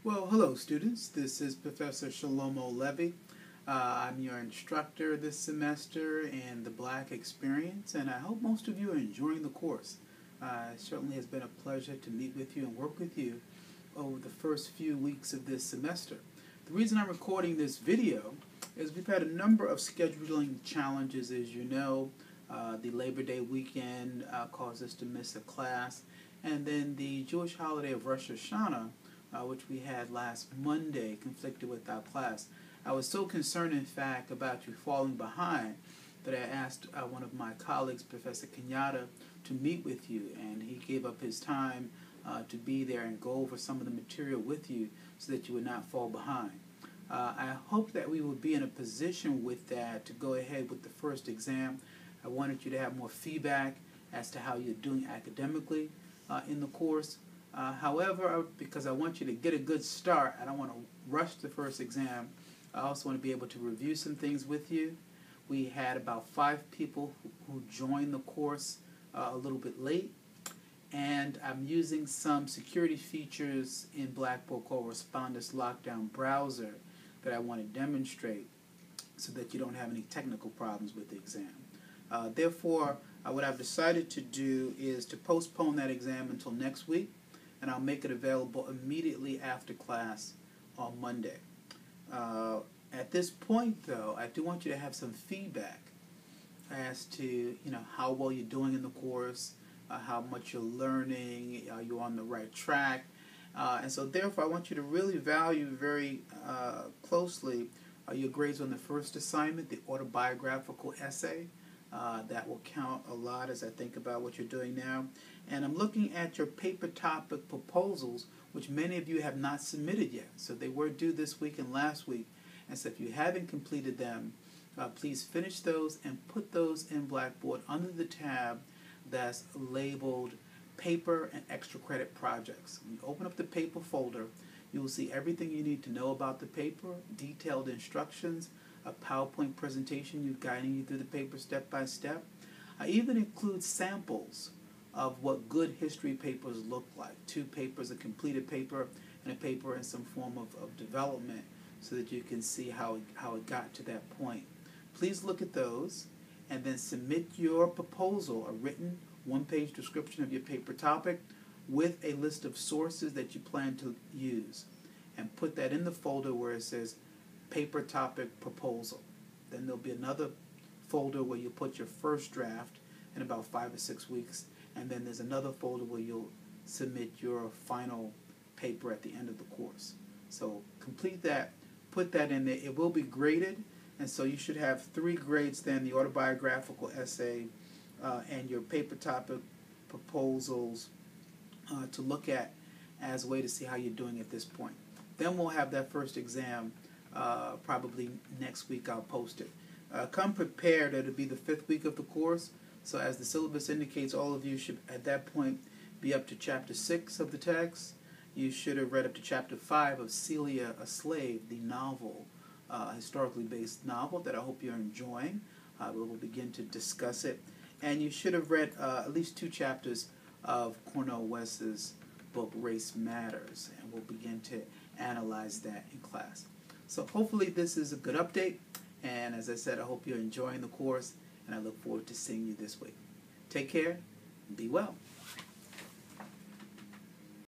Well, hello students. This is Professor Levy. I'm your instructor this semester in the Black Experience, and I hope most of you are enjoying the course. It certainly has been a pleasure to meet with you and work with you over the first few weeks of this semester. The reason I'm recording this video is we've had a number of scheduling challenges. As you know, the Labor Day weekend caused us to miss a class, and then the Jewish holiday of Rosh Hashanah, which we had last Monday, conflicted with our class. I was so concerned, in fact, about you falling behind that I asked one of my colleagues, Professor Kenyatta, to meet with you, and he gave up his time to be there and go over some of the material with you so that you would not fall behind. I hope that we will be in a position with that to go ahead with the first exam. I wanted you to have more feedback as to how you're doing academically in the course. However, because I want you to get a good start, I don't want to rush the first exam. I also want to be able to review some things with you. We had about 5 people who joined the course a little bit late, and I'm using some security features in Blackboard called Respondus Lockdown Browser that I want to demonstrate so that you don't have any technical problems with the exam. Therefore, what I've decided to do is to postpone that exam until next week, and I'll make it available immediately after class on Monday. At this point, though, I do want you to have some feedback as to how well you're doing in the course, how much you're learning, are you on the right track, and so therefore I want you to really value very closely your grades on the first assignment, the autobiographical essay. That will count a lot as I think about what you're doing now. And I'm looking at your paper topic proposals, which many of you have not submitted yet. So they were due this week and last week. And so if you haven't completed them, please finish those and put those in Blackboard under the tab that's labeled Paper and Extra Credit Projects. When you open up the paper folder, you will see everything you need to know about the paper, detailed instructions, a PowerPoint presentation guiding you through the paper step by step. I even include samples of what good history papers look like. 2 papers, a completed paper and a paper in some form of development, so that you can see how it got to that point. Please look at those and then submit your proposal, a written 1-page description of your paper topic with a list of sources that you plan to use, and put that in the folder where it says Paper Topic Proposal. Then there'll be another folder where you put your first draft in about 5 or 6 weeks, and then there's another folder where you'll submit your final paper at the end of the course. So complete that, put that in there. It will be graded, and so you should have 3 grades then: the autobiographical essay and your paper topic proposals to look at as a way to see how you're doing at this point. Then we'll have that first exam probably next week. I'll post it. Come prepared. It'll be the 5th week of the course, so as the syllabus indicates, all of you should at that point be up to chapter 6 of the text. You should have read up to chapter 5 of Celia, a Slave, the novel, historically based novel that I hope you're enjoying. We'll begin to discuss it. And you should have read at least 2 chapters of Cornel West's book, Race Matters, and we'll begin to analyze that in class. So hopefully this is a good update, and as I said, I hope you're enjoying the course, and I look forward to seeing you this week. Take care, and be well.